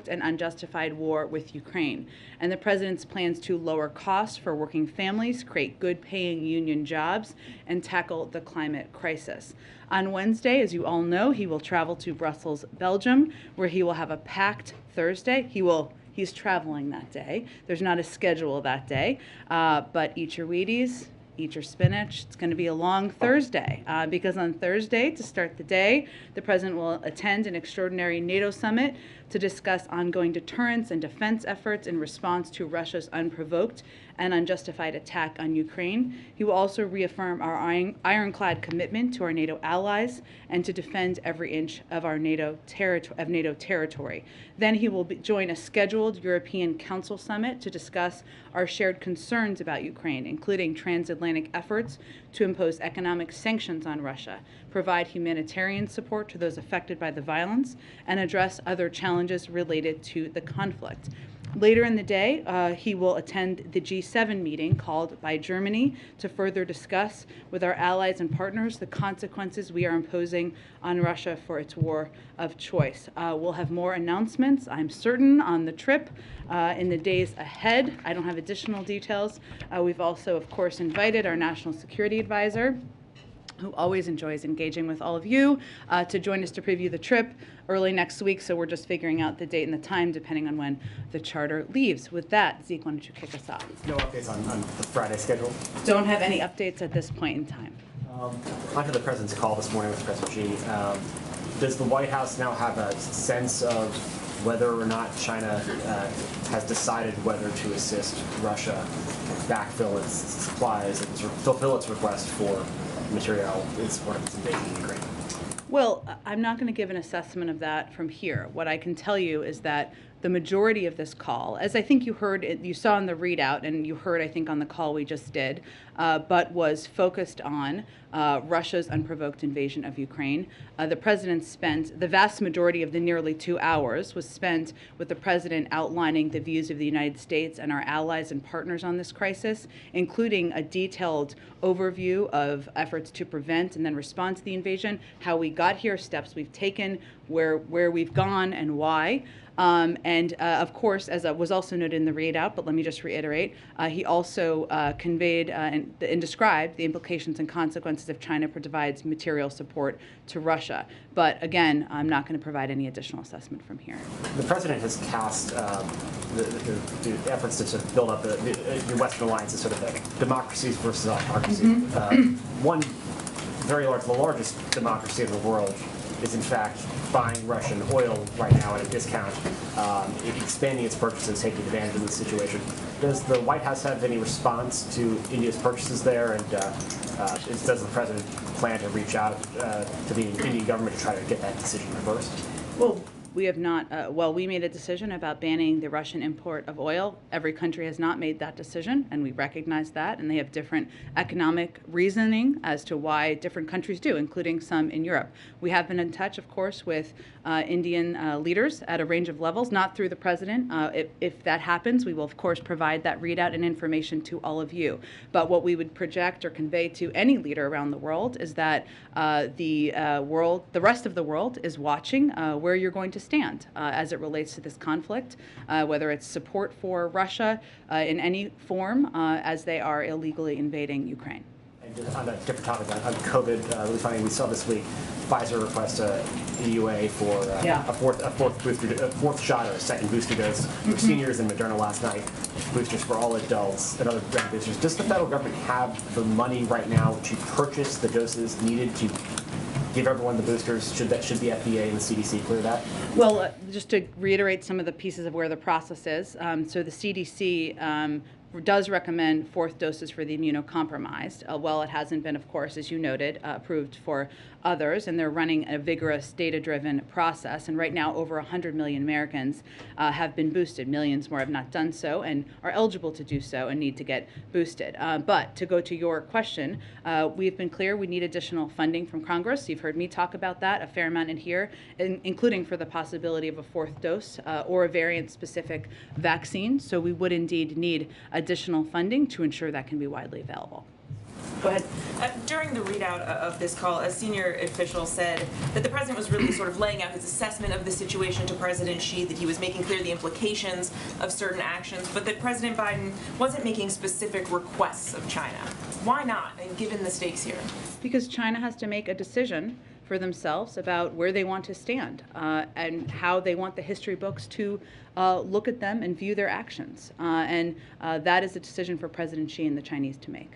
and unjustified war with Ukraine, and the president's plans to lower costs for working families, create good-paying union jobs, and tackle the climate crisis. On Wednesday, as you all know, he will travel to Brussels, Belgium, where he will have a packed Thursday. He's traveling that day. There's not a schedule that day, but eat your Wheaties, eat your spinach. It's going to be a long Thursday because on Thursday, to start the day, the president will attend an extraordinary NATO summit to discuss ongoing deterrence and defense efforts in response to Russia's unprovoked and unjustified attack on Ukraine. He will also reaffirm our ironclad commitment to our NATO allies and to defend every inch of our NATO territory. Then he will join a scheduled European Council summit to discuss our shared concerns about Ukraine, including transatlantic efforts to impose economic sanctions on Russia, provide humanitarian support to those affected by the violence, and address other challenges related to the conflict. Later in the day, he will attend the G7 meeting called by Germany to further discuss with our allies and partners the consequences we are imposing on Russia for its war of choice. We'll have more announcements, I'm certain, on the trip in the days ahead. I don't have additional details. We've also, of course, invited our National Security Advisor, who always enjoys engaging with all of you, to join us to preview the trip early next week. So we're just figuring out the date and the time depending on when the charter leaves. With that, Zeke, why don't you kick us off? No updates on the Friday schedule? Don't have any updates at this point in time. Onto the president's call this morning with President Xi. Does the White House now have a sense of whether or not China has decided whether to assist Russia backfill its supplies and fulfill its request for material in support of its invasion of Ukraine? Well, I'm not going to give an assessment of that from here. What I can tell you is that the majority of this call, as I think you heard, you saw in the readout, and you heard, I think, on the call we just did, but was focused on Russia's unprovoked invasion of Ukraine. The president spent, the vast majority of the nearly 2 hours was spent with the president outlining the views of the United States and our allies and partners on this crisis, including a detailed overview of efforts to prevent and then respond to the invasion, how we got here, steps we've taken, where we've gone and why. Of course, as was also noted in the readout, but let me just reiterate, he also conveyed and described the implications and consequences if China provides material support to Russia. But again, I'm not going to provide any additional assessment from here. The president has cast the efforts to sort of build up the Western alliance as sort of a democracies versus autocracy. One very large, the largest democracy in the world, is in fact buying Russian oil right now at a discount, expanding its purchases, taking advantage of the situation. Does the White House have any response to India's purchases there, and does the president plan to reach out to the Indian government to try to get that decision reversed? Well, we have not, we made a decision about banning the Russian import of oil. Every country has not made that decision, and we recognize that, and they have different economic reasoning as to why different countries do, including some in Europe. We have been in touch, of course, with Indian leaders at a range of levels, not through the president. If that happens, we will, of course, provide that readout and information to all of you. But what we would project or convey to any leader around the world is that the rest of the world is watching where you're going to stand as it relates to this conflict, whether it's support for Russia in any form as they are illegally invading Ukraine. And just on a different topic, on COVID, really funny, we saw this week Pfizer request a EUA for a fourth shot or a second booster dose for seniors, and Moderna last night boosters for all adults and other boosters. Does the federal government have the money right now to purchase the doses needed to give everyone the boosters? Should the FDA and the CDC clear that? Well, just to reiterate some of the pieces of where the process is. So the CDC does recommend fourth doses for the immunocompromised. While it hasn't been, of course, as you noted, approved for others, and they're running a vigorous data-driven process. And right now, over 100 million Americans have been boosted. Millions more have not done so and are eligible to do so and need to get boosted. But to go to your question, we've been clear we need additional funding from Congress. You've heard me talk about that a fair amount in here, including for the possibility of a fourth dose or a variant-specific vaccine. So we would indeed need additional funding to ensure that can be widely available. Go ahead. During the readout of this call, a senior official said that the president was really sort of laying out his assessment of the situation to President Xi, that he was making clear the implications of certain actions, but that President Biden wasn't making specific requests of China. Why not, given the stakes here? Because China has to make a decision for themselves about where they want to stand and how they want the history books to look at them and view their actions. And that is a decision for President Xi and the Chinese to make.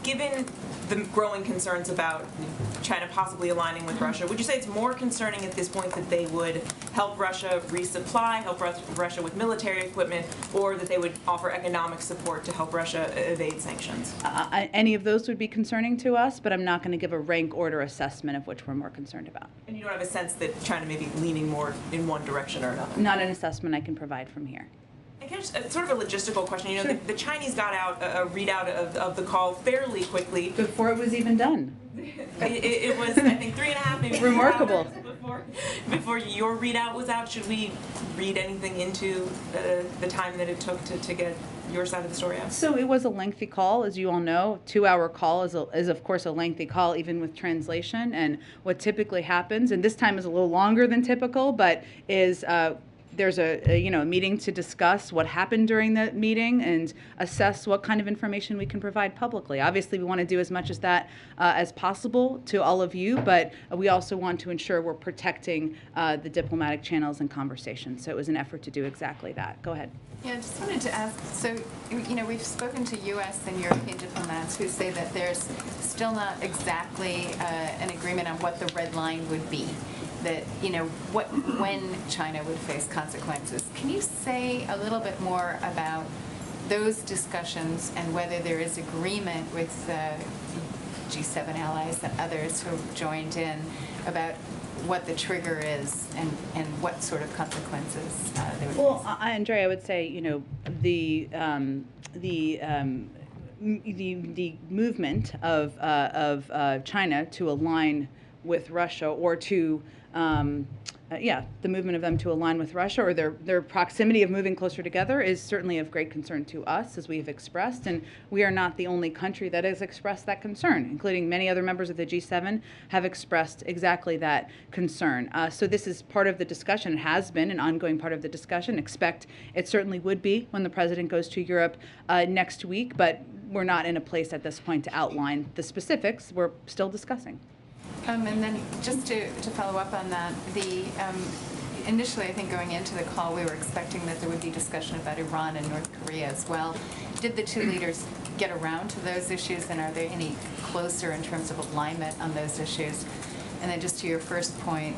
Given the growing concerns about China possibly aligning with Russia, would you say it's more concerning at this point that they would help Russia resupply, help Russia with military equipment, or that they would offer economic support to help Russia evade sanctions? Any of those would be concerning to us, but I'm not going to give a rank order assessment of which we're more concerned about. And you don't have a sense that China may be leaning more in one direction or another? Not an assessment I can provide from here. Sort of a logistical question. You know, Sure. the Chinese got out a readout of the call fairly quickly. Before it was even done. It was, I think, 3.5, maybe 4 Remarkable. hours before your readout was out. Should we read anything into the time that it took to get your side of the story out? So it was a lengthy call, as you all know. 2-hour call is of course a lengthy call, even with translation. And what typically happens, and this time is a little longer than typical, but is there's a meeting to discuss what happened during the meeting and assess what kind of information we can provide publicly. Obviously, we want to do as much as that as possible to all of you, but we also want to ensure we're protecting the diplomatic channels and conversations. So it was an effort to do exactly that. Go ahead. Yeah, I just wanted to ask, so, we've spoken to U.S. and European diplomats who say that there's still not exactly an agreement on what the red line would be. That, when China would face consequences. Can you say a little bit more about those discussions and whether there is agreement with G7 allies and others who have joined in about what the trigger is and what sort of consequences they would face? Well, Andrea, I would say, the movement of China to align with Russia or to the movement of them to align with Russia or their proximity of moving closer together is certainly of great concern to us, as we have expressed, and we are not the only country that has expressed that concern, including many other members of the G7 have expressed exactly that concern. So this is part of the discussion. It has been an ongoing part of the discussion. Expect it certainly would be when the president goes to Europe next week, but we're not in a place at this point to outline the specifics. We're still discussing. And then just to follow up on that, initially I think going into the call we were expecting that there would be discussion about Iran and North Korea as well. Did the two leaders get around to those issues, and are they any closer in terms of alignment on those issues? And then just to your first point,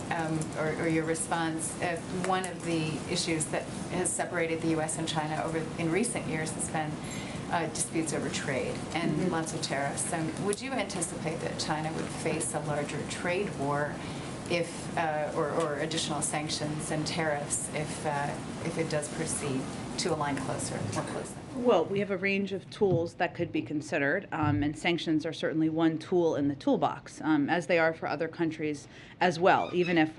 or your response, one of the issues that has separated the U.S. and China in recent years has been disputes over trade and lots of tariffs. Would you anticipate that China would face a larger trade war if, or additional sanctions and tariffs if it does proceed to align more closely? Well, we have a range of tools that could be considered, and sanctions are certainly one tool in the toolbox, as they are for other countries as well, even if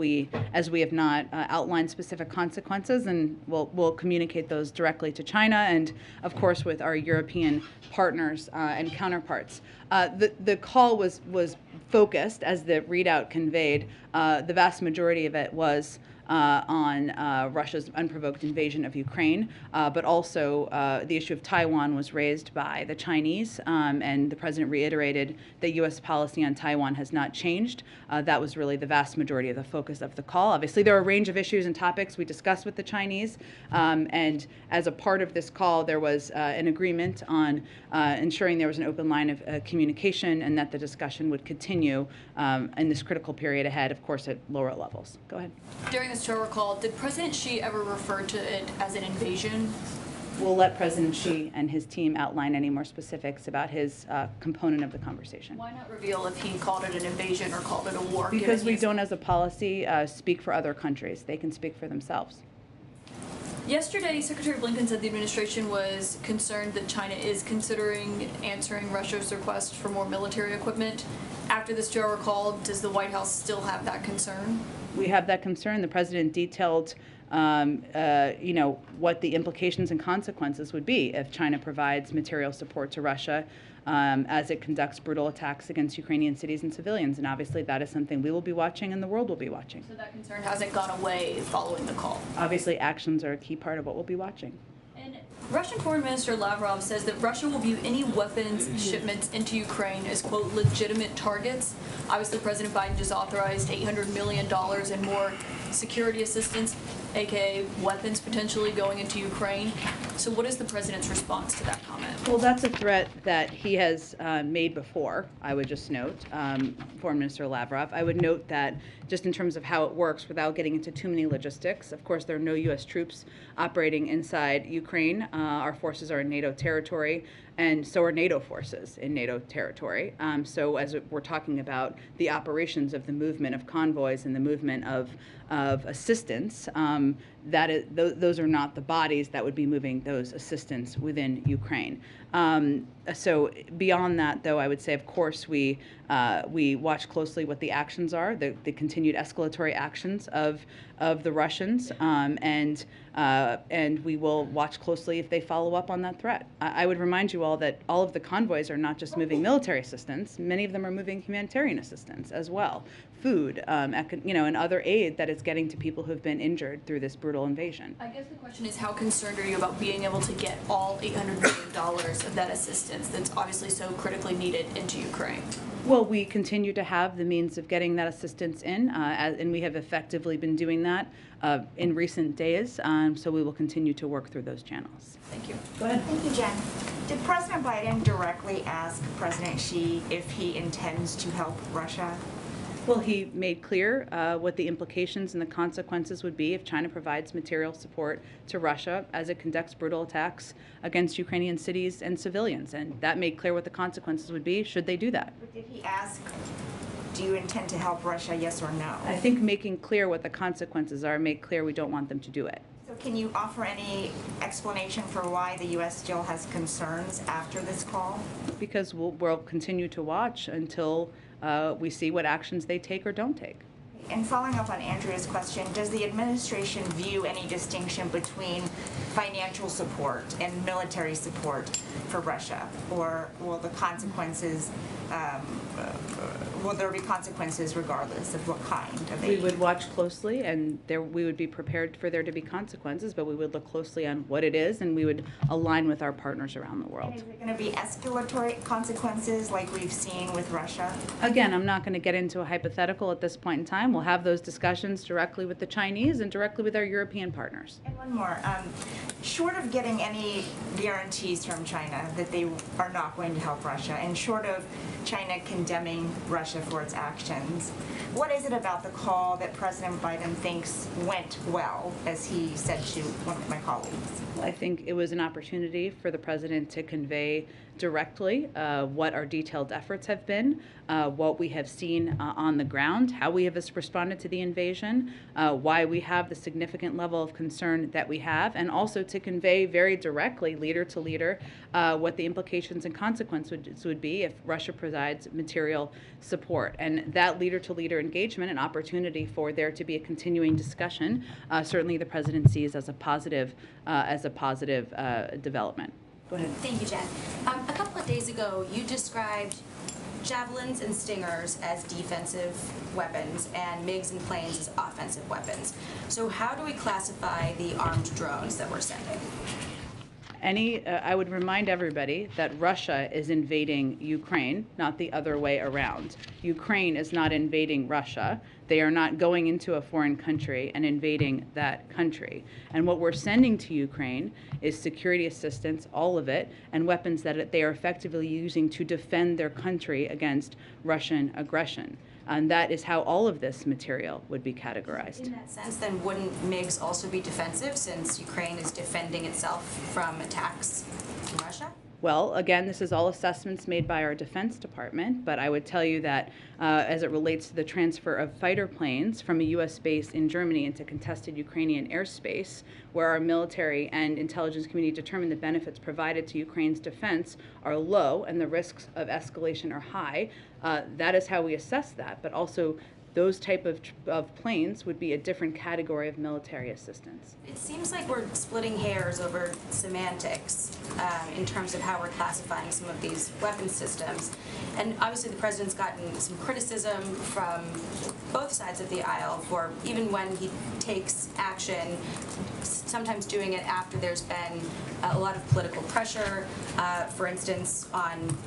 as we have not outlined specific consequences, and we'll communicate those directly to China and, of course, with our European partners and counterparts. The call was focused, as the readout conveyed, the vast majority of it was on Russia's unprovoked invasion of Ukraine, but also the issue of Taiwan was raised by the Chinese, and the president reiterated that U.S. policy on Taiwan has not changed. That was really the vast majority of the focus of the call. Obviously, there are a range of issues and topics we discussed with the Chinese, and as a part of this call, there was an agreement on ensuring there was an open line of communication and that the discussion would continue in this critical period ahead, of course, at lower levels. Go ahead. During this tour call, did President Xi ever refer to it as an invasion? We'll let President Xi and his team outline any more specifics about his component of the conversation. Why not reveal if he called it an invasion or called it a war? Because we don't, as a policy, speak for other countries. They can speak for themselves. Yesterday, Secretary Blinken said the administration was concerned that China is considering answering Russia's request for more military equipment. After this 2-hour call, does the White House still have that concern? We have that concern. The president detailed, what the implications and consequences would be if China provides material support to Russia. as it conducts brutal attacks against Ukrainian cities and civilians. And obviously that is something we will be watching and the world will be watching. So that concern hasn't gone away following the call. Obviously actions are a key part of what we'll be watching. And Russian Foreign Minister Lavrov says that Russia will view any weapons shipments into Ukraine as, quote, legitimate targets. Obviously, President Biden just authorized $800 million in more security assistance, aka weapons potentially going into Ukraine. So what is the president's response to that comment? Well, that's a threat that he has made before, I would just note, Foreign Minister Lavrov. I would note that just in terms of how it works, without getting into too many logistics, of course, there are no U.S. troops operating inside Ukraine. Our forces are in NATO territory, and so are NATO forces in NATO territory. So as we're talking about the operations of the movement of convoys and the movement of assistance, those are not the bodies that would be moving those assistance within Ukraine. So beyond that, though, I would say, of course, we watch closely what the actions are, the continued escalatory actions of the Russians, and we will watch closely if they follow up on that threat. I would remind you all that all of the convoys are not just moving military assistance; many of them are moving humanitarian assistance as well, food, and other aid that is getting to people who have been injured through this brutal invasion. I guess the question is, how concerned are you about being able to get all $800 million of that assistance that's obviously so critically needed into Ukraine? Well, we continue to have the means of getting that assistance in, and we have effectively been doing that in recent days, so we will continue to work through those channels. Thank you. Go ahead. Thank you, Jen. Did President Biden directly ask President Xi if he intends to help Russia? Well, he made clear what the implications and the consequences would be if China provides material support to Russia as it conducts brutal attacks against Ukrainian cities and civilians. And that made clear what the consequences would be should they do that. But did he ask, do you intend to help Russia, yes or no? I think making clear what the consequences are made clear we don't want them to do it. So can you offer any explanation for why the U.S. still has concerns after this call? Because we'll continue to watch until we see what actions they take or don't take. And following up on Andrea's question, does the administration view any distinction between financial support and military support for Russia? Or will the consequences, will there be consequences regardless of what kind of aid? We would watch closely, and we would be prepared for there to be consequences, but we would look closely on what it is, and we would align with our partners around the world. And is it going to be escalatory consequences like we've seen with Russia? Again, I'm not going to get into a hypothetical at this point in time. We'll have those discussions directly with the Chinese and directly with our European partners. And one more. Short of getting any guarantees from China that they are not going to help Russia, and short of China condemning Russia for its actions, what is it about the call that President Biden thinks went well, as he said to one of my colleagues? I think it was an opportunity for the president to convey directly what our detailed efforts have been, what we have seen on the ground, how we have responded to the invasion, why we have the significant level of concern that we have, and also to convey very directly, leader to leader, what the implications and consequences would be if Russia provides material support. And that leader to leader engagement, an opportunity for there to be a continuing discussion, certainly the president sees as a positive development. Go ahead. Thank you, Jen. A couple of days ago, you described javelins and stingers as defensive weapons and MiGs and planes as offensive weapons. So how do we classify the armed drones that we're sending? I would remind everybody that Russia is invading Ukraine, not the other way around. Ukraine is not invading Russia. They are not going into a foreign country and invading that country. And what we're sending to Ukraine is security assistance, all of it, and weapons that they are effectively using to defend their country against Russian aggression. And that is how all of this material would be categorized. In that sense, then wouldn't MiGs also be defensive since Ukraine is defending itself from attacks from Russia? Well, again, this is all assessments made by our Defense Department, but I would tell you that as it relates to the transfer of fighter planes from a U.S. base in Germany into contested Ukrainian airspace, where our military and intelligence community determined the benefits provided to Ukraine's defense are low and the risks of escalation are high, that is how we assess that. But also, those type of planes would be a different category of military assistance. It seems like we're splitting hairs over semantics. in terms of how we're classifying some of these weapons systems. And obviously the president's gotten some criticism from both sides of the aisle for even when he takes action, sometimes doing it after there's been a lot of political pressure, for instance, on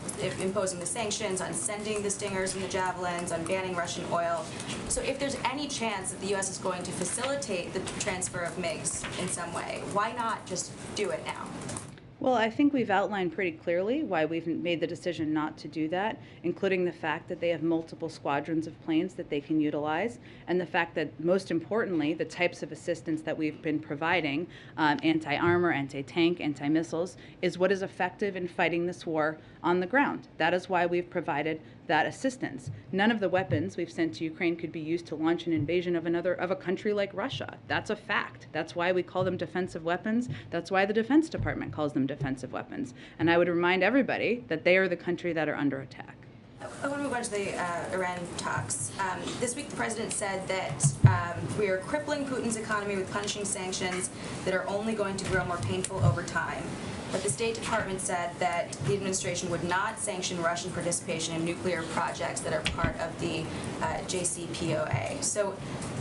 imposing the sanctions, on sending the Stingers and the Javelins, on banning Russian oil. So if there's any chance that the U.S. is going to facilitate the transfer of MiGs in some way, why not just do it now? Well, I think we've outlined pretty clearly why we've made the decision not to do that, including the fact that they have multiple squadrons of planes that they can utilize, and the fact that, most importantly, the types of assistance that we've been providing, anti-armor, anti-tank, anti-missiles, is what is effective in fighting this war on the ground. That is why we've provided that assistance. None of the weapons we've sent to Ukraine could be used to launch an invasion of a country like Russia. That's a fact. That's why we call them defensive weapons. That's why the Defense Department calls them defensive weapons. And I would remind everybody that they are the country that are under attack. I want to move on to the Iran talks. This week the president said that we are crippling Putin's economy with punishing sanctions that are only going to grow more painful over time. But the State Department said that the administration would not sanction Russian participation in nuclear projects that are part of the JCPOA. So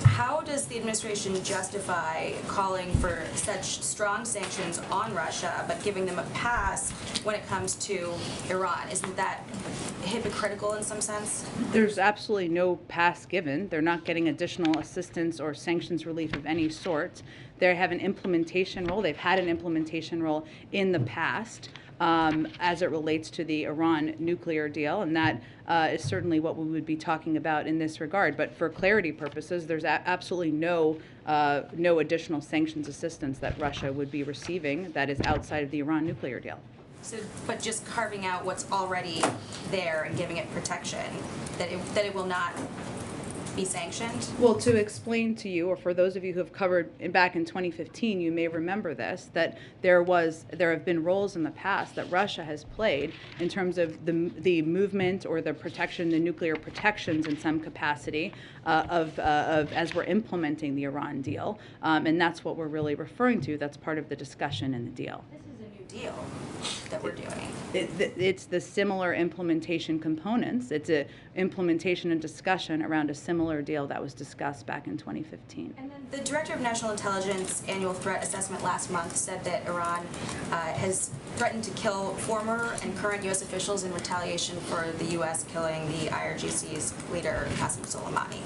how does the administration justify calling for such strong sanctions on Russia but giving them a pass when it comes to Iran? Isn't that hypocritical in some sense? There's absolutely no pass given. They're not getting additional assistance or sanctions relief of any sort. They have an implementation role. They've had an implementation role in the past as it relates to the Iran nuclear deal, and that is certainly what we would be talking about in this regard. But for clarity purposes, there's absolutely no additional sanctions assistance that Russia would be receiving that is outside of the Iran nuclear deal. So, but just carving out what's already there and giving it protection, that it will not be sanctioned? Well, to explain to you, or for those of you who have covered back in 2015, you may remember this, that there have been roles in the past that Russia has played in terms of the movement or the protection, the nuclear protections in some capacity of as we're implementing the Iran deal, and that's what we're really referring to. That's part of the discussion in the deal. This is a new deal that we're doing. It's the similar implementation components. It's an implementation and discussion around a similar deal that was discussed back in 2015. And then the Director of National Intelligence annual threat assessment last month said that Iran has threatened to kill former and current U.S. officials in retaliation for the U.S. killing the IRGC's leader, Qasem Soleimani.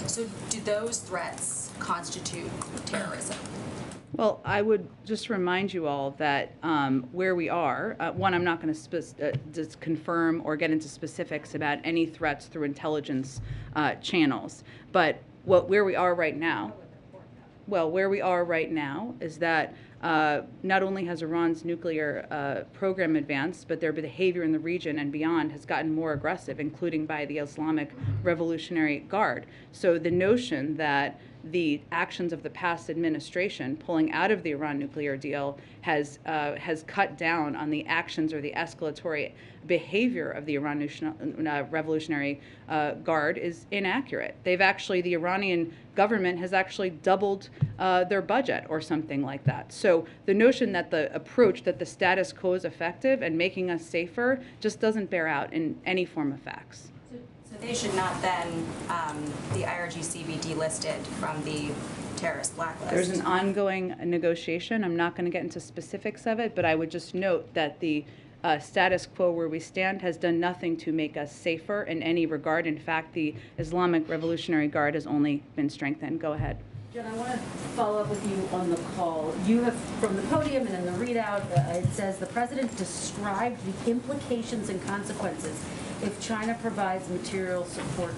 So do those threats constitute terrorism? Well, I would just remind you all that where we are, one, I'm not going to just confirm or get into specifics about any threats through intelligence channels, but where we are right now, is that not only has Iran's nuclear program advanced, but their behavior in the region and beyond has gotten more aggressive, including by the Islamic Revolutionary Guard. So the notion that the actions of the past administration pulling out of the Iran nuclear deal has cut down on the actions or the escalatory behavior of the Iran Revolutionary Guard is inaccurate. The Iranian government has actually doubled their budget or something like that. So the notion that the approach that the status quo is effective and making us safer just doesn't bear out in any form of facts. So they should not then, the IRGC be delisted from the terrorist blacklist? There's an ongoing negotiation. I'm not going to get into specifics of it, but I would just note that the status quo where we stand has done nothing to make us safer in any regard. In fact, the Islamic Revolutionary Guard has only been strengthened. Go ahead. Jen, I want to follow up with you on the call. You have, from the podium and in the readout, it says the president described the implications and consequences if China provides material support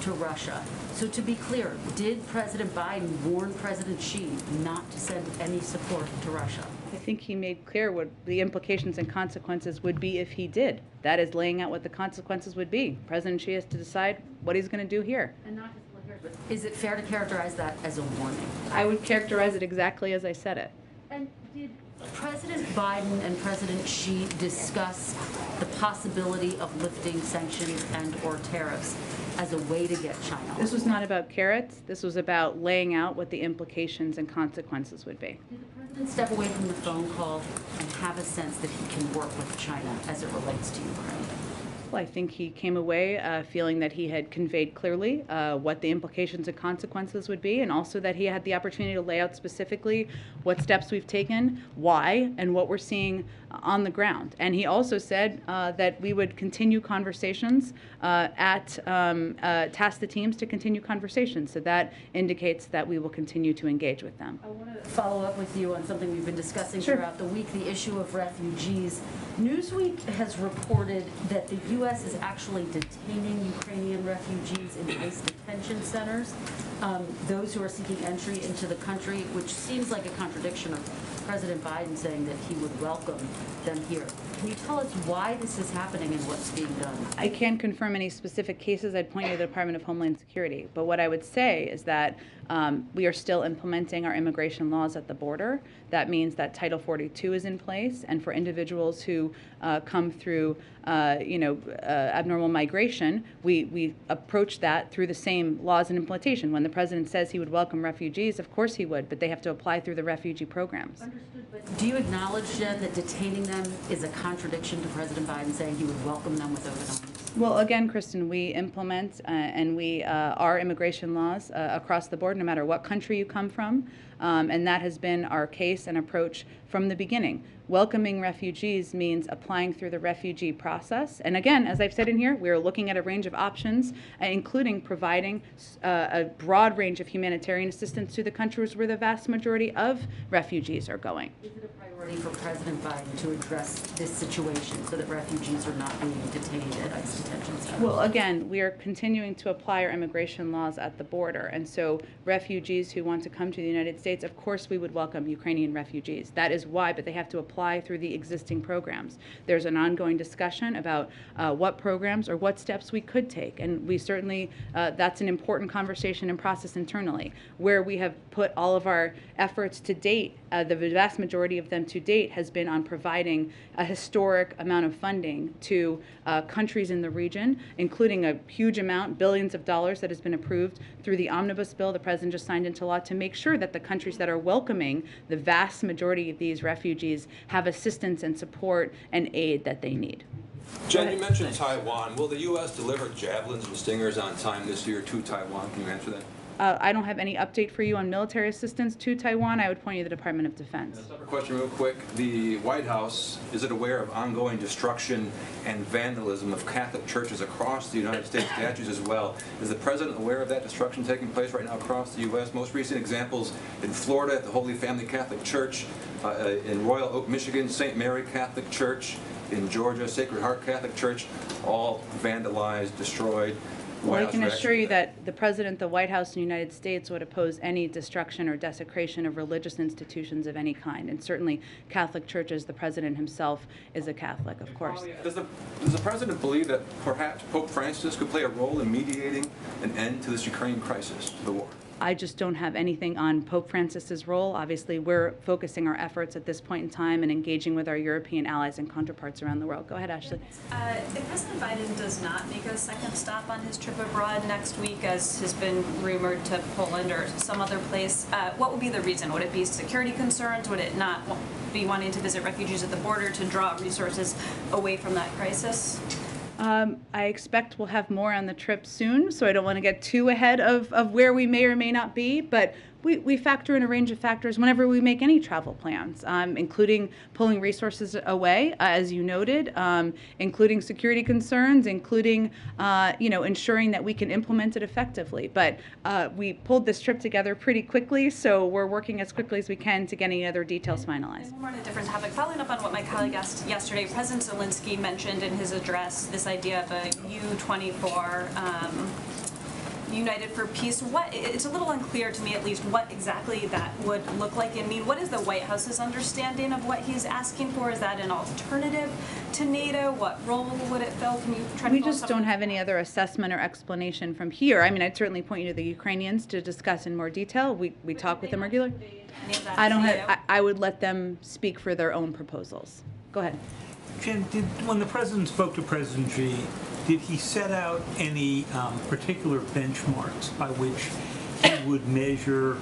to Russia. So to be clear, did President Biden warn President Xi not to send any support to Russia? I think he made clear what the implications and consequences would be if he did. That is laying out what the consequences would be. President Xi has to decide what he's going to do here. And not just here, but is it fair to characterize that as a warning? I would characterize it exactly as I said it. And did President Biden and President Xi discuss the possibility of lifting sanctions and or tariffs as a way to get China? This was not about carrots. This was about laying out what the implications and consequences would be. Did the president Step away from the phone call and have a sense that he can work with China as it relates to Ukraine? Well, I think he came away feeling that he had conveyed clearly what the implications and consequences would be, and also that he had the opportunity to lay out specifically what steps we've taken, why, and what we're seeing on the ground. And he also said that we would continue conversations task the teams to continue conversations. So that indicates that we will continue to engage with them. I want to follow up with you on something we've been discussing throughout the week, the issue of refugees. Newsweek has reported that the U.S. is actually detaining Ukrainian refugees in ICE detention centers, those who are seeking entry into the country, which seems like a contradiction of President Biden saying that he would welcome them here. Can you tell us why this is happening and what's being done? I can't confirm any specific cases. I'd point you to the Department of Homeland Security. But what I would say is that we are still implementing our immigration laws at the border. That means that Title 42 is in place, and for individuals who come through, abnormal migration, we approach that through the same laws and implementation. When the president says he would welcome refugees, of course he would, but they have to apply through the refugee programs. Understood, but do you acknowledge, Jen, that detaining them is a contradiction to President Biden saying he would welcome them with open arms? Well, again, Kristen, we implement and we our immigration laws across the board, no matter what country you come from, and that has been our case and approach from the beginning. Welcoming refugees means applying through the refugee process. And again, as I've said in here, we are looking at a range of options, including providing a broad range of humanitarian assistance to the countries where the vast majority of refugees are going. Is it a priority for President Biden to address this situation so that refugees are not being detained at ICE detention centers? Well, again, we are continuing to apply our immigration laws at the border. And so refugees who want to come to the United States, of course we would welcome Ukrainian refugees. That is why, but they have to apply through the existing programs. There's an ongoing discussion about what programs or what steps we could take. And we certainly, that's an important conversation and process internally. Where we have put all of our efforts to date, the vast majority of them to date has been on providing a historic amount of funding to countries in the region, including a huge amount, billions of dollars that has been approved through the omnibus bill the president just signed into law to make sure that the countries that are welcoming the vast majority of these refugees have assistance and support and aid that they need. Jen, you mentioned Taiwan. Will the U.S. deliver javelins and stingers on time this year to Taiwan? Can you answer that? I don't have any update for you on military assistance to Taiwan. I would point you to the Department of Defense. A separate question real quick. The White House, is it aware of ongoing destruction and vandalism of Catholic churches across the United States, statues as well? Is the president aware of that destruction taking place right now across the U.S.? Most recent examples in Florida at the Holy Family Catholic Church, in Royal Oak, Michigan, St. Mary Catholic Church, in Georgia, Sacred Heart Catholic Church, all vandalized, destroyed. Well, I can assure you that the President, the White House, and the United States would oppose any destruction or desecration of religious institutions of any kind. And certainly Catholic churches, the President himself is a Catholic, of course. Does the President believe that perhaps Pope Francis could play a role in mediating an end to this Ukraine crisis, the war? I just don't have anything on Pope Francis's role. Obviously, we're focusing our efforts at this point in time and engaging with our European allies and counterparts around the world. Go ahead, Ashley. If President Biden does not make a second stop on his trip abroad next week, as has been rumored, to Poland or some other place, what would be the reason? Would it be security concerns? Would it not be wanting to visit refugees at the border to draw resources away from that crisis? I expect we'll have more on the trip soon, so I don't want to get too ahead of where we may or may not be, but we factor in a range of factors whenever we make any travel plans, including pulling resources away, as you noted, including security concerns, including ensuring that we can implement it effectively. But we pulled this trip together pretty quickly, so we're working as quickly as we can to get any other details finalized. More on a different topic. Following up on what my colleague asked yesterday, President Zelensky mentioned in his address this idea of a U-24 United for Peace. It's a little unclear to me, at least, what exactly that would look like and mean. What is the White House's understanding of what he's asking for? Is that an alternative to NATO? What role would it fill? Can you try to? We just don't have any other assessment or explanation from here. I mean, I'd certainly point you to the Ukrainians to discuss in more detail. We talk with them regularly. I would let them speak for their own proposals. Go ahead. Jen, when the president spoke to President Xi, did he set out any particular benchmarks by which he would measure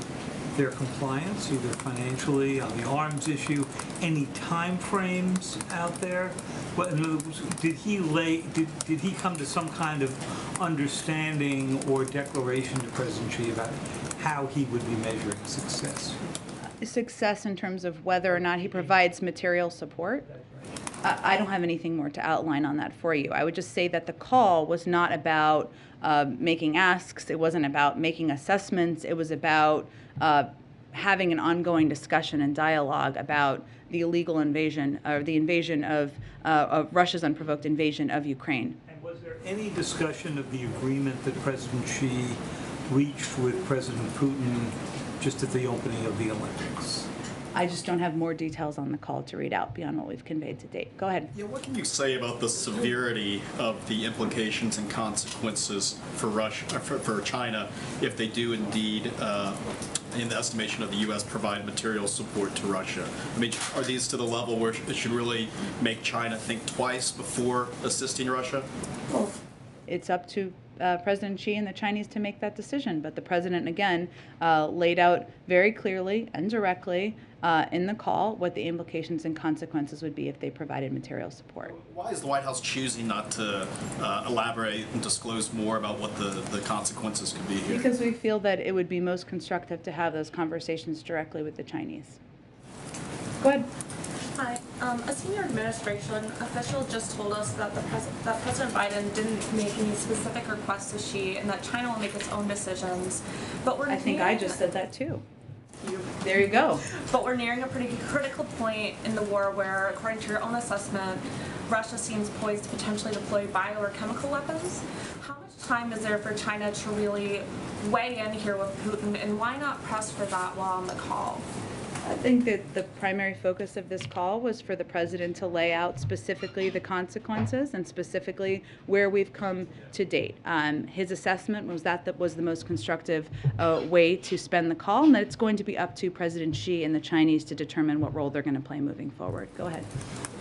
their compliance, either financially, on the arms issue? Any time frames out there? What, in other words, did he come to some kind of understanding or declaration to President Xi about how he would be measuring success? Success in terms of whether or not he provides material support? I don't have anything more to outline on that for you. I would just say that the call was not about making asks. It wasn't about making assessments. It was about having an ongoing discussion and dialogue about the illegal invasion, or the invasion of Russia's unprovoked invasion of Ukraine. And was there any discussion of the agreement that President Xi reached with President Putin just at the opening of the Olympics? I just don't have more details on the call to read out beyond what we've conveyed to date. Go ahead. Yeah, what can you say about the severity of the implications and consequences for Russia, for China, if they do indeed, in the estimation of the U.S., provide material support to Russia? I mean, are these to the level where it should really make China think twice before assisting Russia? Well, it's up to President Xi and the Chinese to make that decision. But the president, again, laid out very clearly and directly in the call what the implications and consequences would be if they provided material support. Why is the White House choosing not to elaborate and disclose more about what the consequences could be here? Because we feel that it would be most constructive to have those conversations directly with the Chinese. Go ahead. Hi. A senior administration official just told us that that President Biden didn't make any specific requests to Xi and that China will make its own decisions. But I think I just said that too. There you go. But we're nearing a pretty critical point in the war where, according to your own assessment, Russia seems poised to potentially deploy bio or chemical weapons. How much time is there for China to really weigh in here with Putin, and why not press for that while on the call? I think that the primary focus of this call was for the president to lay out specifically the consequences and specifically where we've come to date. His assessment was that was the most constructive way to spend the call, and that it's going to be up to President Xi and the Chinese to determine what role they're going to play moving forward. Go ahead.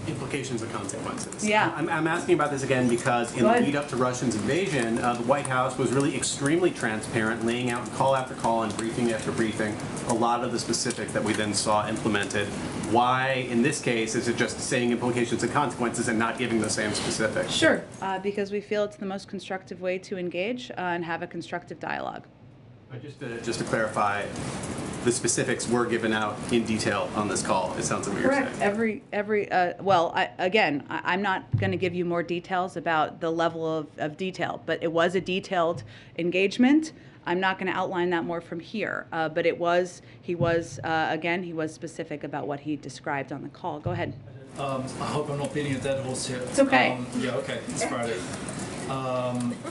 Implications and consequences. Yeah. I'm asking about this again because in the lead up to Russia's invasion, the White House was really extremely transparent, laying out call after call and briefing after briefing a lot of the specifics that we then saw implemented. Why, in this case, is it just saying implications and consequences and not giving the same specifics? Sure, because we feel it's the most constructive way to engage and have a constructive dialogue. But just to clarify, the specifics were given out in detail on this call. It sounds like what you're saying. Correct. I'm not going to give you more details about the level of detail, but it was a detailed engagement. I'm not going to outline that more from here, but he was specific about what he described on the call. Go ahead. I hope I'm not beating a dead horse here. It's okay. Okay, it's Friday.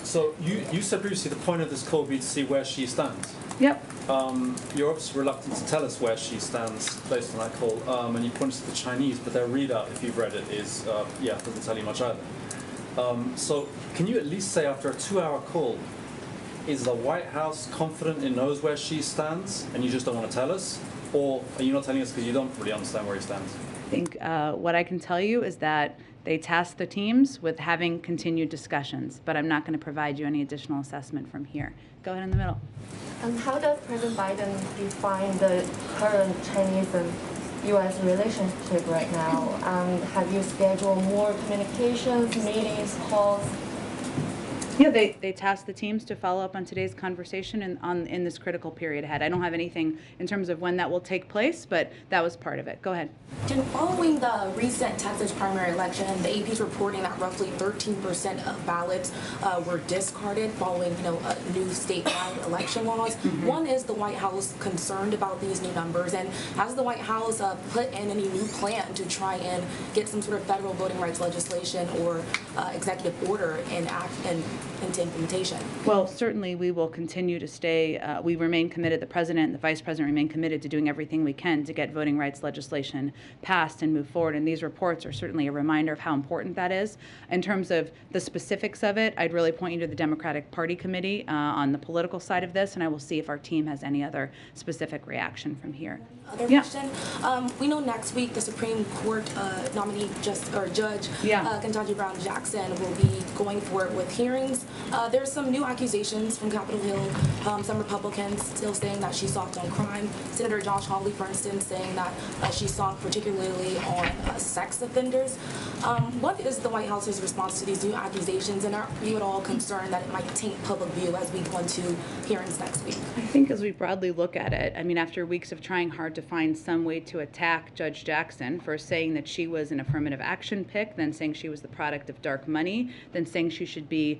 So you said previously the point of this call would be to see where Xi stands. Yep. You're obviously reluctant to tell us where Xi stands based on that call, and you pointed to the Chinese, but their readout, if you've read it, doesn't tell you much either. So can you at least say after a 2-hour call, is the White House confident it knows where Xi stands, and you just don't want to tell us? Or are you not telling us because you don't really understand where he stands? I think what I can tell you is that they tasked the teams with having continued discussions, but I'm not going to provide you any additional assessment from here. Go ahead in the middle. How does President Biden define the current Chinese and U.S. relationship right now? Have you scheduled more communications, meetings, calls? Yeah, they tasked the teams to follow up on today's conversation in this critical period ahead. I don't have anything in terms of when that will take place, but that was part of it. Go ahead. Jen, following the recent Texas primary election, the AP is reporting that roughly 13% of ballots were discarded following, new statewide election laws. Mm-hmm. One, is the White House concerned about these new numbers, and has the White House put in any new plan to try and get some sort of federal voting rights legislation or executive order into implementation? Well, certainly we will continue to stay, we remain committed, the President and the Vice President remain committed to doing everything we can to get voting rights legislation passed and move forward, and these reports are certainly a reminder of how important that is. In terms of the specifics of it, I'd really point you to the Democratic Party Committee on the political side of this, and I will see if our team has any other specific reaction from here. Other question. We know next week the Supreme Court nominee Judge Ketanji Brown Jackson will be going forward with hearings questions. There's some new accusations from Capitol Hill, some Republicans still saying that she soft on crime. Senator Josh Hawley, for instance, saying that she soft particularly on sex offenders. What is the White House's response to these new accusations, and are you at all concerned that it might taint public view as we go into hearings next week? I think as we broadly look at it, I mean, after weeks of trying hard to find some way to attack Judge Jackson for saying that she was an affirmative action pick, then saying she was the product of dark money, then saying she should be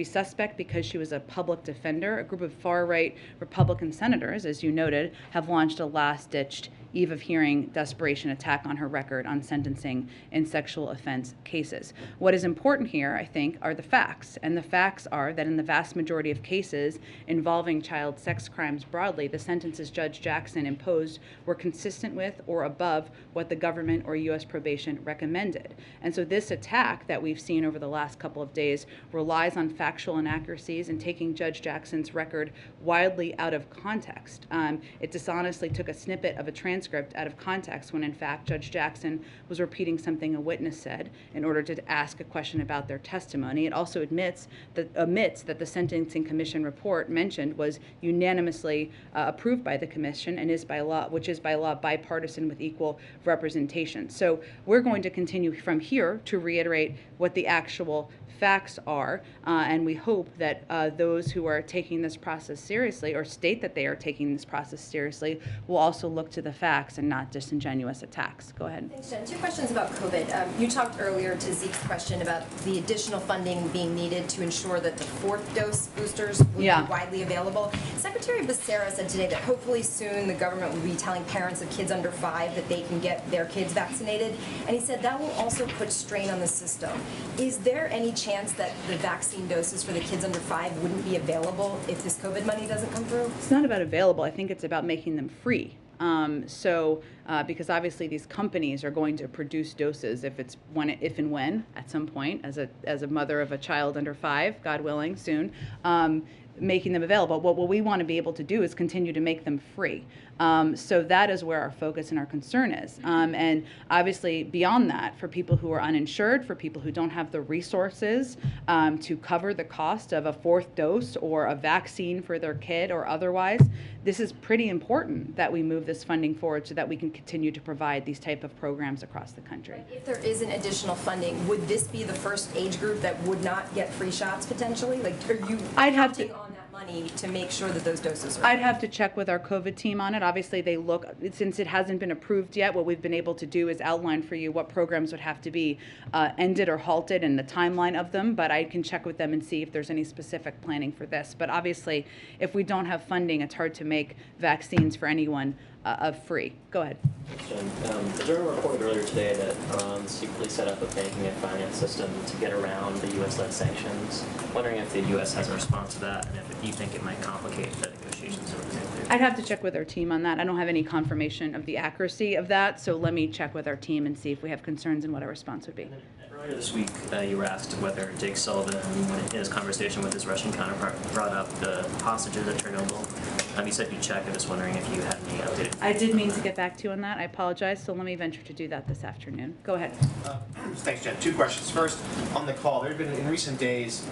suspect because she was a public defender, a group of far-right Republican senators, as you noted, have launched a last-ditched eve of hearing desperation attack on her record on sentencing in sexual offense cases. What is important here, I think, are the facts. And the facts are that in the vast majority of cases involving child sex crimes broadly, the sentences Judge Jackson imposed were consistent with or above what the government or U.S. probation recommended. And so this attack that we've seen over the last couple of days relies on factual inaccuracies and taking Judge Jackson's record wildly out of context. It dishonestly took a snippet of a transcript out of context when in fact Judge Jackson was repeating something a witness said in order to ask a question about their testimony. It also omits that the Sentencing Commission report mentioned was unanimously approved by the Commission and is by law, which is by law bipartisan with equal representation. So we're going to continue from here to reiterate what the actual facts are, and we hope that those who are taking this process seriously or state that they are taking this process seriously will also look to the facts and not disingenuous attacks. Go ahead. Thanks, Jen. 2 questions about COVID. You talked earlier to Zeke's question about the additional funding being needed to ensure that the 4th dose boosters will be widely available. Secretary Becerra said today that hopefully soon the government will be telling parents of kids under 5 that they can get their kids vaccinated, and he said that will also put strain on the system. Is there any chance that the vaccine doses for the kids under 5 wouldn't be available if this COVID money doesn't come through? It's not about available. I think it's about making them free. Because obviously these companies are going to produce doses if and when at some point, as a mother of a child under 5, God willing, soon, making them available. What we want to be able to do is continue to make them free. So that is where our focus and our concern is. And obviously beyond that, for people who are uninsured, for people who don't have the resources to cover the cost of a 4th dose or a vaccine for their kid or otherwise, this is pretty important that we move this funding forward so that we can continue to provide these type of programs across the country. If there isn't additional funding, would this be the first age group that would not get free shots potentially? Like, are you counting on that money to make sure that those doses are? I'd have to check with our COVID team on it. Obviously, they look, since it hasn't been approved yet, what we've been able to do is outline for you what programs would have to be ended or halted and the timeline of them, but I can check with them and see if there's any specific planning for this. But obviously, if we don't have funding, it's hard to make vaccines for anyone free. Go ahead. The journal reported earlier today that Iran secretly set up a banking and finance system to get around the U.S.-led sanctions. Wondering if the U.S. has a response to that and if you think it might complicate the negotiations over the nuclear. I'd have to check with our team on that. I don't have any confirmation of the accuracy of that, so let me check with our team and see if we have concerns and what our response would be. Earlier this week, you were asked whether Jake Sullivan, in his conversation with his Russian counterpart, brought up the hostages at Chernobyl. You said you checked. I'm just wondering if you had any updated. I did mean to get back to you on that. I apologize. So let me venture to do that this afternoon. Go ahead. Thanks, Jen. 2 questions. First, on the call, there have been in recent days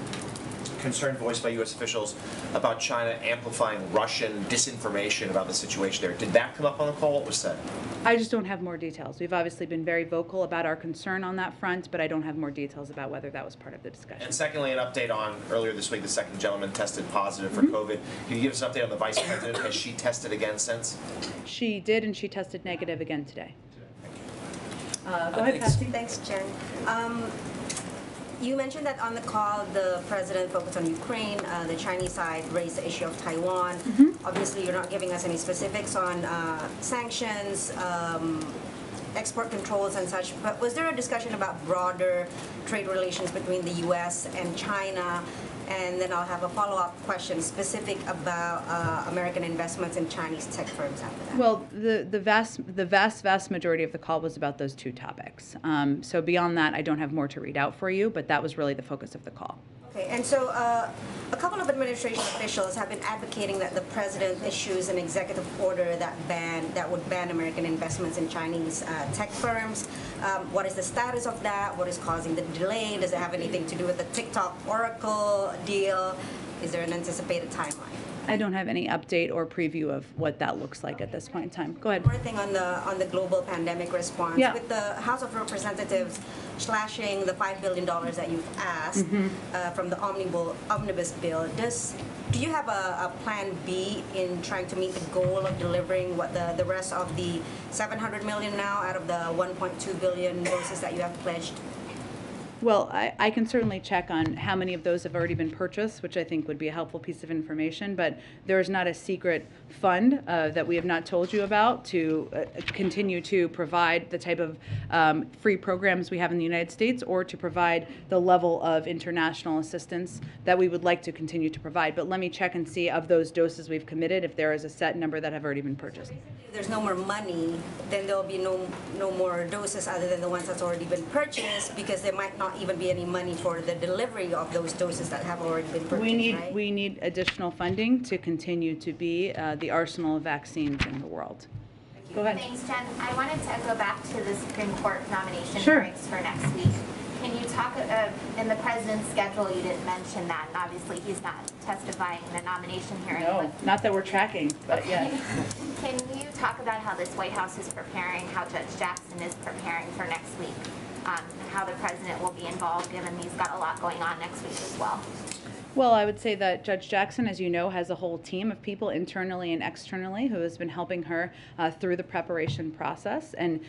concern voiced by U.S. officials about China amplifying Russian disinformation about the situation there. Did that come up on the call? What was said? I just don't have more details. We've obviously been very vocal about our concern on that front, but I don't have more details about whether that was part of the discussion. And secondly, an update on earlier this week, the second gentleman tested positive for COVID. Can you give us an update on the vice president? Has she tested again since? She did, and she tested negative again today. Go ahead, Patsy. Thanks, Jen. You mentioned that on the call, the president focused on Ukraine. The Chinese side raised the issue of Taiwan. Obviously, you're not giving us any specifics on sanctions, export controls and such, but was there a discussion about broader trade relations between the U.S. and China? And then I'll have a follow-up question specific about American investments in Chinese tech firms after that. Well, the vast majority of the call was about those 2 topics. So beyond that, I don't have more to read out for you, but that was really the focus of the call. Okay, and so a couple of administration officials have been advocating that the president issues an executive order that would ban American investments in Chinese tech firms. What is the status of that? What is causing the delay? Does it have anything to do with the TikTok Oracle deal? Is there an anticipated timeline? I don't have any update or preview of what that looks like at this point in time. Go ahead. One more thing on the global pandemic response. Yeah. With the House of Representatives slashing the $5 billion that you've asked from the omnibus bill, do you have a plan B in trying to meet the goal of delivering what the rest of the 700 million now out of the 1.2 billion doses that you have pledged? Well, I can certainly check on how many of those have already been purchased, which I think would be a helpful piece of information, but there is not a secret fund that we have not told you about to continue to provide the type of free programs we have in the United States, or to provide the level of international assistance that we would like to continue to provide. But let me check and see, of those doses we've committed, if there is a set number that have already been purchased. If there's no more money, then there'll be no more doses other than the ones that's already been purchased, because there might not even be any money for the delivery of those doses that have already been purchased, right? We need additional funding to continue to be the arsenal of vaccines in the world. Go ahead. Thanks, Jen. I wanted to go back to the Supreme Court nomination Sure. hearings for next week. Can you talk, in the president's schedule, you didn't mention that, and obviously he's not testifying in the nomination hearing. No, not that we're tracking, but yeah. Can you talk about how this White House is preparing, how Judge Jackson is preparing for next week, how the president will be involved, given he's got a lot going on next week as well? Well, I would say that Judge Jackson, as you know, has a whole team of people internally and externally who has been helping her through the preparation process. And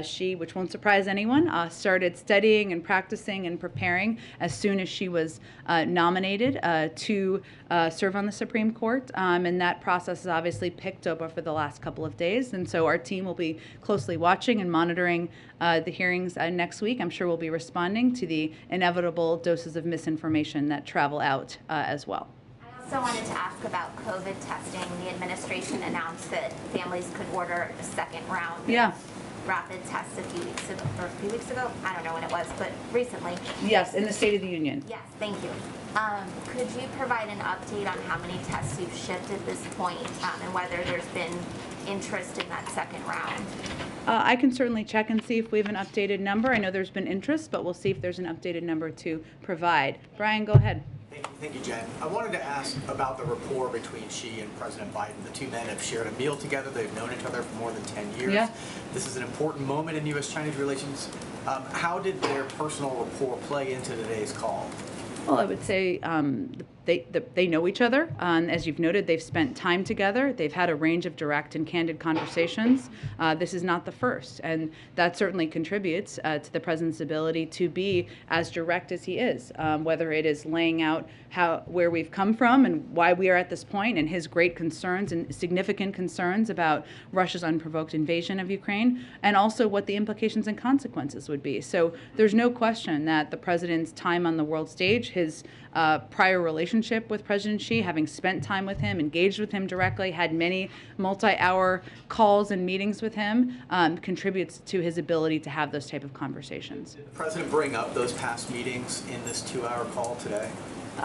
she, which won't surprise anyone, started studying and practicing and preparing as soon as she was nominated to serve on the Supreme Court. And that process has obviously picked up over the last couple of days. And so our team will be closely watching and monitoring the hearings next week. I'm sure we'll be responding to the inevitable doses of misinformation that travel out as well. I also wanted to ask about COVID testing. The administration announced that families could order a second round of rapid tests a few weeks ago. I don't know when it was, but recently. Yes, in the State of the Union. Yes, thank you. Could you provide an update on how many tests you've shipped at this point, and whether there's been interest in that second round? I can certainly check and see if we have an updated number. I know there's been interest, but we'll see if there's an updated number to provide. Brian, go ahead. Thank you, Jen. I wanted to ask about the rapport between Xi and President Biden. The two men have shared a meal together. They've known each other for more than 10 years. Yeah. This is an important moment in U.S.-Chinese relations. How did their personal rapport play into today's call? Well, I would say they know each other. As you've noted, they've spent time together. They've had a range of direct and candid conversations. This is not the first, and that certainly contributes to the president's ability to be as direct as he is, whether it is laying out where we've come from and why we are at this point, and his great concerns and significant concerns about Russia's unprovoked invasion of Ukraine, and also what the implications and consequences would be. So there's no question that the president's time on the world stage, his prior relationship with President Xi, having spent time with him, engaged with him directly, had many multi-hour calls and meetings with him, contributes to his ability to have those type of conversations. Did the president bring up those past meetings in this 2-hour call today?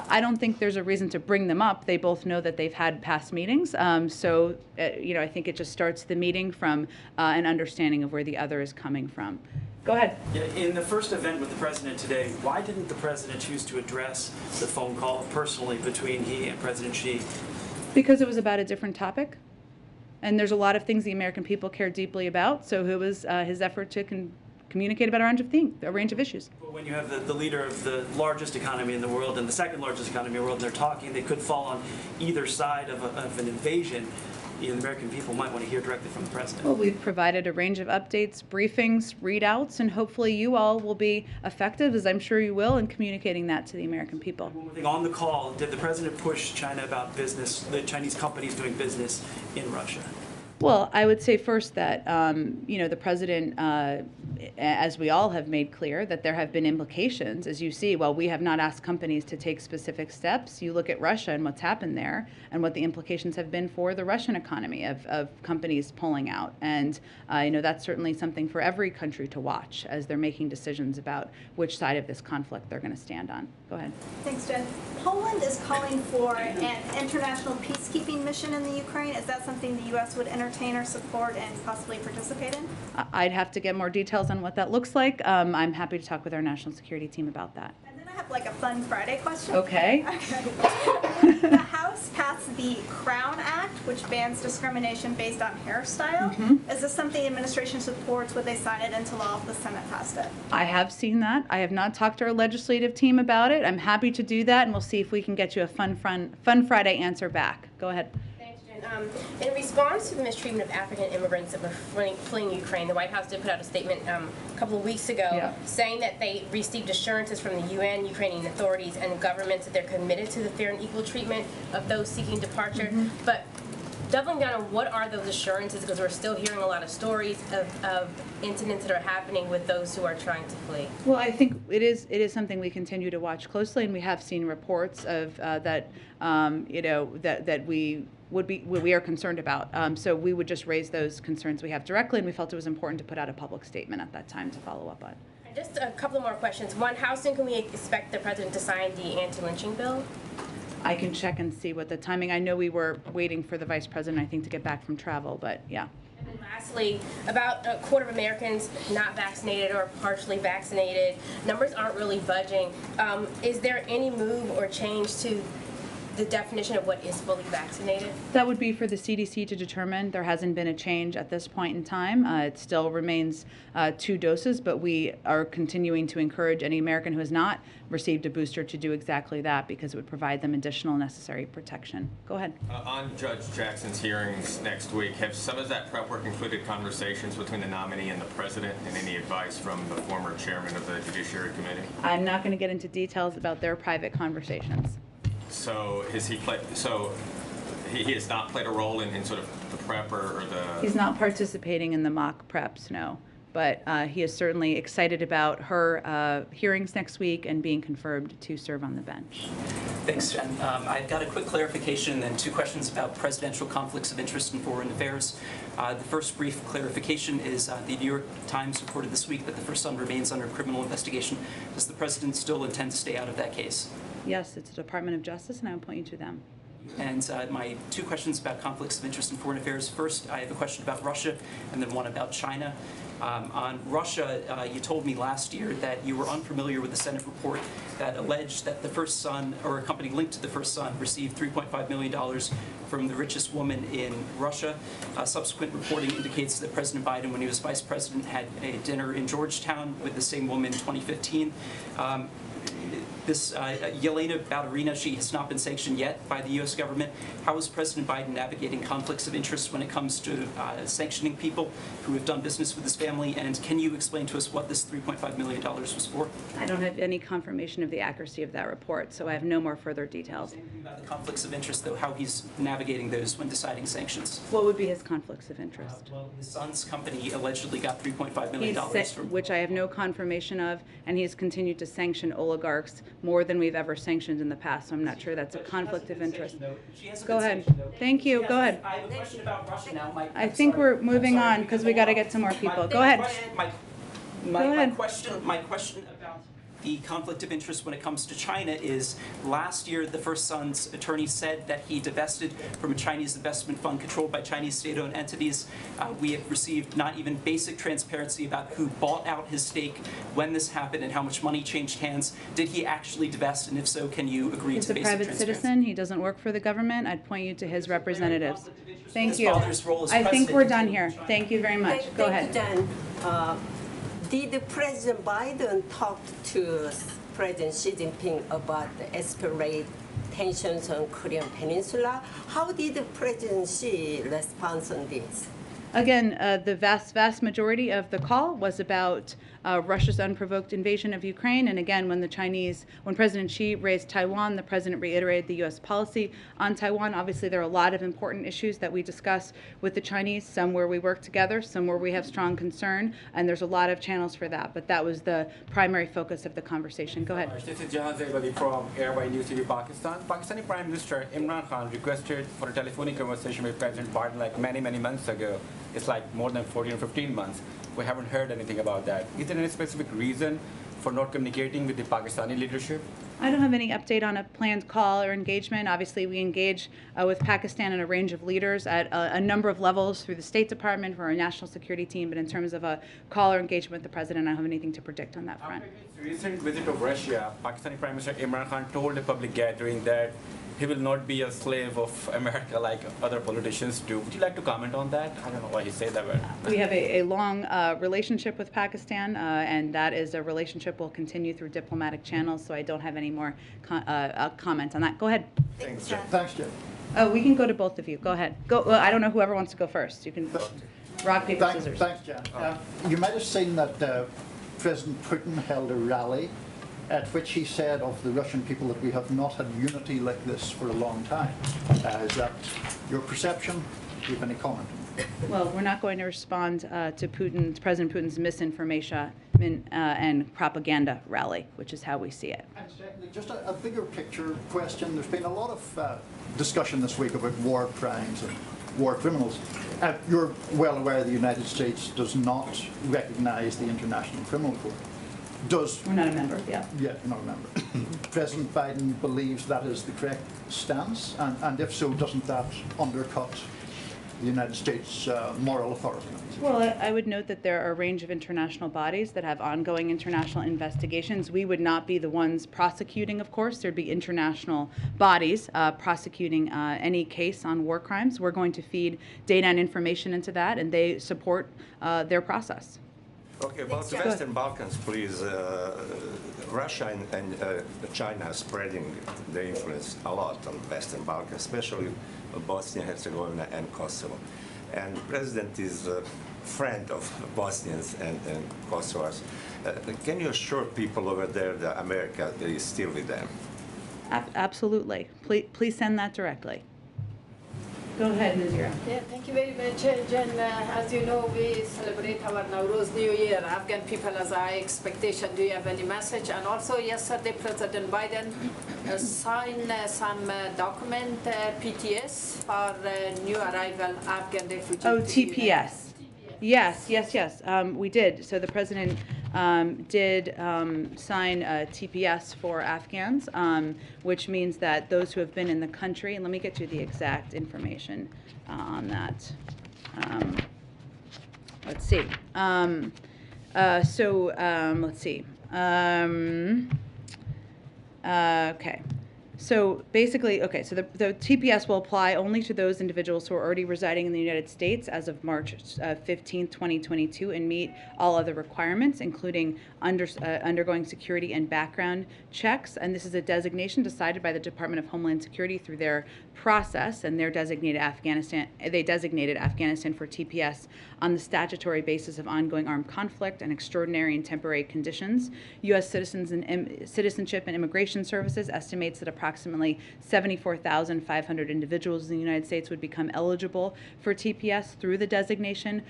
I don't think there's a reason to bring them up. They both know that they've had past meetings. So, I think it just starts the meeting from an understanding of where the other is coming from. Go ahead. Yeah, in the first event with the president today, why didn't the president choose to address the phone call personally between he and President Xi? Because it was about a different topic. And there's a lot of things the American people care deeply about. So it was his effort to communicate about a range of issues. When you have the leader of the largest economy in the world and the second largest economy in the world, and they're talking, they could fall on either side of an invasion. The American people might want to hear directly from the president. Well, we've provided a range of updates, briefings, readouts, and hopefully you all will be effective, as I'm sure you will, in communicating that to the American people. One more thing, on the call, did the president push China about business, the Chinese companies doing business in Russia? Well, I would say first that, the president, as we all have made clear, that there have been implications. As you see, while we have not asked companies to take specific steps, you look at Russia and what's happened there and what the implications have been for the Russian economy of companies pulling out. And, that's certainly something for every country to watch as they're making decisions about which side of this conflict they're going to stand on. Go ahead. Thanks, Jen. Poland is calling for an international peacekeeping mission in the Ukraine. Is that something the U.S. would entertain or support and possibly participate in? I'd have to get more details on what that looks like. I'm happy to talk with our national security team about that. And then I have like a fun Friday question. Okay. The House passed the Crown Act, which bans discrimination based on hairstyle. Is this something the administration supports? Would they sign it into law if the Senate passed it? I have seen that. I have not talked to our legislative team about it. I'm happy to do that, and we'll see if we can get you a fun Friday answer back. Go ahead. In response to the mistreatment of African immigrants that were fleeing Ukraine, the White House did put out a statement a couple of weeks ago saying that they received assurances from the UN, Ukrainian authorities, and governments that they're committed to the fair and equal treatment of those seeking departure. But doubling down on what are those assurances, because we're still hearing a lot of stories of incidents that are happening with those who are trying to flee. Well, I think it is something we continue to watch closely, and we have seen reports of that we are concerned about. So we would just raise those concerns we have directly, and we felt it was important to put out a public statement at that time to follow up on. Just a couple more questions. One, how soon can we expect the president to sign the anti-lynching bill? I can check and see what the timing. I know we were waiting for the vice president, I think, to get back from travel, but yeah. And then lastly, about a quarter of Americans not vaccinated or partially vaccinated. Numbers aren't really budging. Is there any move or change to the definition of what is fully vaccinated? That would be for the CDC to determine. There hasn't been a change at this point in time. It still remains 2 doses, but we are continuing to encourage any American who has not received a booster to do exactly that because it would provide them additional necessary protection. Go ahead. On Judge Jackson's hearings next week, have some of that prep work included conversations between the nominee and the president and any advice from the former chairman of the Judiciary Committee? I'm not going to get into details about their private conversations. So has he played? So he has not played a role in sort of the prep or the. He's not participating in the mock preps, no. But he is certainly excited about her hearings next week and being confirmed to serve on the bench. Thanks, Jen. I've got a quick clarification and then 2 questions about presidential conflicts of interest in foreign affairs. The first brief clarification is the New York Times reported this week that the first son remains under criminal investigation. Does the president still intend to stay out of that case? Yes, it's the Department of Justice, and I will point you to them. And my 2 questions about conflicts of interest in foreign affairs. First, I have a question about Russia, and then one about China. On Russia, you told me last year that you were unfamiliar with the Senate report that alleged that the first son, or a company linked to the first son, received $3.5 million from the richest woman in Russia. Subsequent reporting indicates that President Biden, when he was vice president, had a dinner in Georgetown with the same woman in 2015. This Yelena Ballerina, she has not been sanctioned yet by the U.S. government. How is President Biden navigating conflicts of interest when it comes to sanctioning people who have done business with his family? And can you explain to us what this $3.5 million was for? I don't have any confirmation of the accuracy of that report, so I have no more further details. About the conflicts of interest, though, how he's navigating those when deciding sanctions. What would be his conflicts of interest? Well, his son's company allegedly got $3.5 million from... Which I have no confirmation of, and he has continued to sanction oligarchs more than we've ever sanctioned in the past, so I'm not sure that's a conflict of interest. Go ahead. Thank you. Go ahead. I have a question about Russia now. I think we're moving on because we got to get some more people. Go ahead. My question about the conflict of interest when it comes to China is last year the first son's attorney said that he divested from a Chinese investment fund controlled by Chinese state-owned entities. We have received not even basic transparency about who bought out his stake, when this happened, and how much money changed hands. Did he actually divest, and if so, can you agree He's to a basic private transparency? citizen. He doesn't work for the government. I'd point you to his representatives. Thank His you. father's role as I think president we're done here. Thank you very much. Go ahead. Jen. Did President Biden talk to President Xi Jinping about the escalate tensions on Korean Peninsula? How did President Xi respond on this? Again, the vast majority of the call was about Russia's unprovoked invasion of Ukraine. And again, when President Xi raised Taiwan, the president reiterated the U.S. policy on Taiwan. Obviously, there are a lot of important issues that we discuss with the Chinese, some where we work together, some where we have strong concern, and there's a lot of channels for that. But that was the primary focus of the conversation. Go ahead. This is Jahan Zaybadi from Airway News TV Pakistan. Pakistani Prime Minister Imran Khan requested for a telephonic conversation with President Biden like many months ago. It's like more than 14 or 15 months. We haven't heard anything about that. Is there any specific reason for not communicating with the Pakistani leadership? I don't have any update on a planned call or engagement. Obviously, we engage with Pakistan and a range of leaders at a number of levels through the State Department for our national security team. But in terms of a call or engagement with the president, I don't have anything to predict on that front. After his recent visit of Russia, Pakistani Prime Minister Imran Khan told a public gathering that he will not be a slave of America like other politicians do. Would you like to comment on that? I don't know why he said that, but we have a long relationship with Pakistan, and that is a relationship will continue through diplomatic channels, so I don't have any more comment on that. Go ahead. Thanks, Jen. Thanks, Jen. Oh, we can go to both of you. Go ahead. Go. Well, I don't know whoever wants to go first. You can rock, paper, scissors. Thanks, Jen. You might have seen that President Putin held a rally at which he said of the Russian people that we have not had unity like this for a long time. Is that your perception? Do you have any comment? Well, we're not going to respond to President Putin's misinformation and propaganda rally, which is how we see it. And secondly, just a bigger picture question. There's been a lot of discussion this week about war crimes and war criminals. You're well aware the United States does not recognize the International Criminal Court. We're not a member, yeah. Yeah, we're not a member. President Biden believes that is the correct stance, and if so, doesn't that undercut the United States' moral authority? Well, I would note that there are a range of international bodies that have ongoing international investigations. We would not be the ones prosecuting, of course. There'd be international bodies prosecuting any case on war crimes. We're going to feed data and information into that, and they support their process. Okay, about the Western Balkans, please. Russia and China are spreading their influence a lot on Western Balkans, especially Bosnia, Herzegovina, and Kosovo. And the president is a friend of Bosnians and Kosovars. Can you assure people over there that America is still with them? Absolutely. Please send that directly. Go ahead, Nazira. Yeah, thank you very much, Jen. As you know, we celebrate our Nowruz New Year. Afghan people as our expectation. Do you have any message? And also, yesterday, President Biden signed some document, PTS, for new arrival Afghan refugees. Oh, TPS. Yes. We did. So the president did sign TPS for Afghans, which means that those who have been in the country, and let me get you the exact information on that. Let's see. Let's see. Okay. So basically, okay, so the TPS will apply only to those individuals who are already residing in the United States as of March 15, 2022, and meet all other requirements, including undergoing security and background checks. And this is a designation decided by the Department of Homeland Security through their process, and they designated Afghanistan for TPS on the statutory basis of ongoing armed conflict and extraordinary and temporary conditions. U.S. Citizenship and Immigration Services estimates that approximately 74,500 individuals in the United States would become eligible for TPS through the designation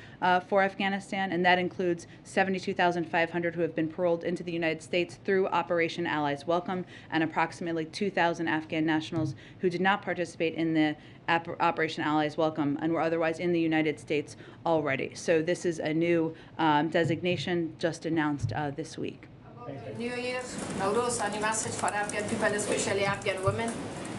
for Afghanistan, and that includes 72,500 who have been paroled into the United States through Operation Allies Welcome, and approximately 2,000 Afghan nationals who did not participate in the Operation Allies Welcome and were otherwise in the United States already. So this is a new designation just announced this week. New Year, Nowruz, any message for Afghan people, especially Afghan women?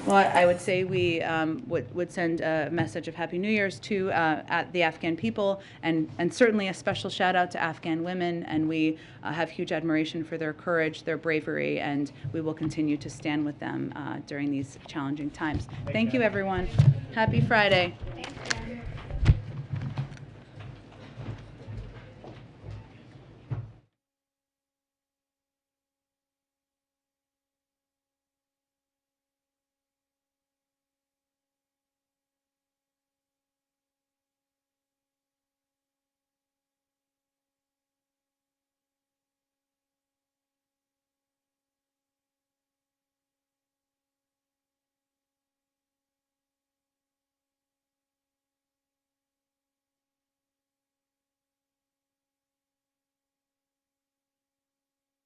Well, I would say we would send a message of Happy New Year's to the Afghan people, and certainly a special shout out to Afghan women, and we have huge admiration for their courage, their bravery, and we will continue to stand with them during these challenging times. Thank you, everyone. Happy Friday.